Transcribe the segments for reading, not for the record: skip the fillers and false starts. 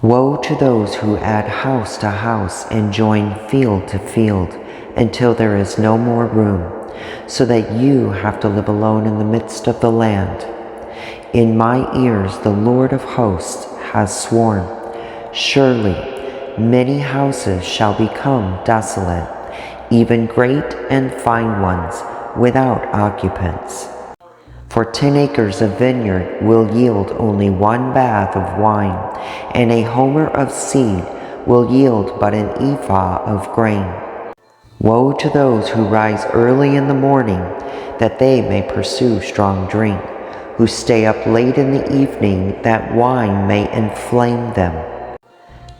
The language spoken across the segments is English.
Woe to those who add house to house and join field to field until there is no more room, so that you have to live alone in the midst of the land. In my ears the Lord of hosts has sworn, surely many houses shall become desolate, even great and fine ones without occupants. For 10 acres of vineyard will yield only 1 bath of wine, and a homer of seed will yield but an ephah of grain. Woe to those who rise early in the morning, that they may pursue strong drink, who stay up late in the evening, that wine may inflame them.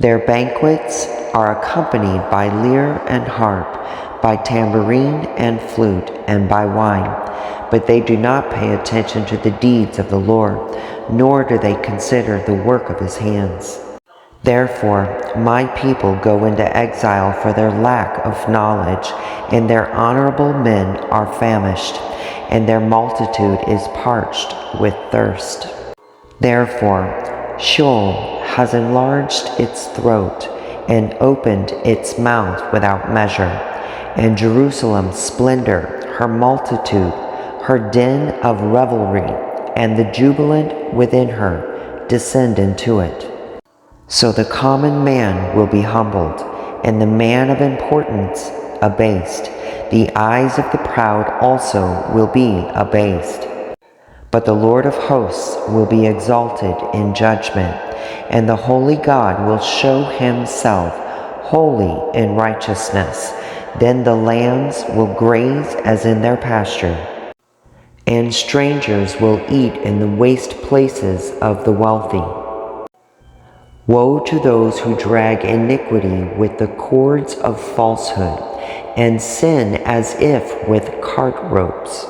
Their banquets are accompanied by lyre and harp, by tambourine and flute, and by wine. But they do not pay attention to the deeds of the Lord, nor do they consider the work of his hands. Therefore, my people go into exile for their lack of knowledge, and their honorable men are famished, and their multitude is parched with thirst. Therefore, Sheol has enlarged its throat and opened its mouth without measure, and Jerusalem's splendor, her multitude, her den of revelry, and the jubilant within her descend into it. So the common man will be humbled, and the man of importance abased. The eyes of the proud also will be abased. But the Lord of hosts will be exalted in judgment, and the holy God will show himself holy in righteousness. Then the lambs will graze as in their pasture, and strangers will eat in the waste places of the wealthy. Woe to those who drag iniquity with the cords of falsehood, and sin as if with cart ropes,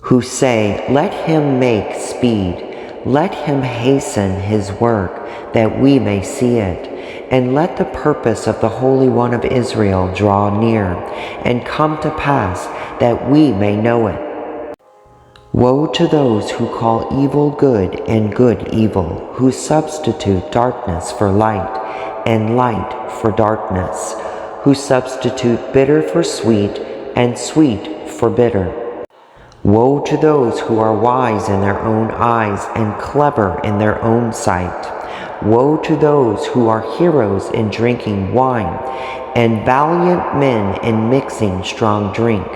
who say, let him make speed, let him hasten his work, that we may see it, and let the purpose of the Holy One of Israel draw near, and come to pass, that we may know it. Woe to those who call evil good and good evil, who substitute darkness for light and light for darkness, who substitute bitter for sweet and sweet for bitter. Woe to those who are wise in their own eyes and clever in their own sight. Woe to those who are heroes in drinking wine and valiant men in mixing strong drink,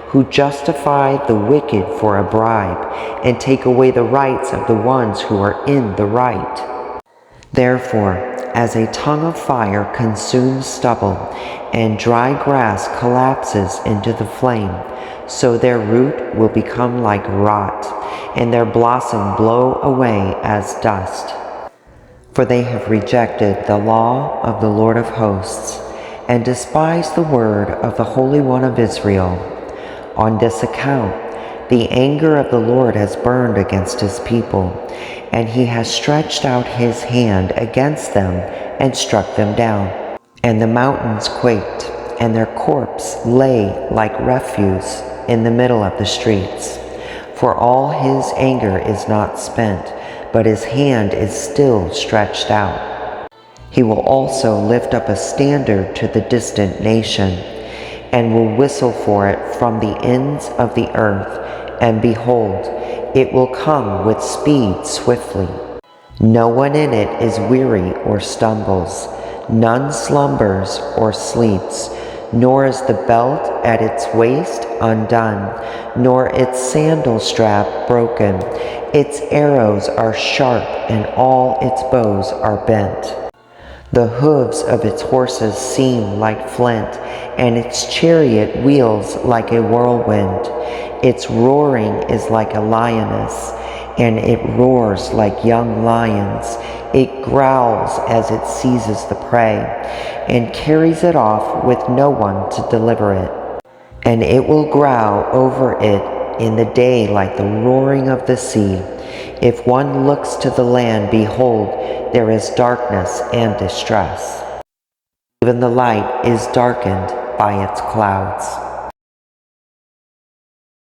who justify the wicked for a bribe and take away the rights of the ones who are in the right. Therefore, as a tongue of fire consumes stubble, and dry grass collapses into the flame, so their root will become like rot, and their blossom blow away as dust. For they have rejected the law of the Lord of hosts, and despised the word of the Holy One of Israel. On this account, the anger of the Lord has burned against his people, and he has stretched out his hand against them and struck them down. And the mountains quaked, and their corpse lay like refuse in the middle of the streets. For all his anger is not spent, but his hand is still stretched out. He will also lift up a standard to the distant nation, and will whistle for it from the ends of the earth, and behold, it will come with speed swiftly. No one in it is weary or stumbles, none slumbers or sleeps, nor is the belt at its waist undone, nor its sandal strap broken. Its arrows are sharp, and all its bows are bent. The hooves of its horses seem like flint, and its chariot wheels like a whirlwind. Its roaring is like a lioness, and it roars like young lions. It growls as it seizes the prey, and carries it off with no one to deliver it. And it will growl over it in the day like the roaring of the sea. If one looks to the land, behold, there is darkness and distress. Even the light is darkened by its clouds.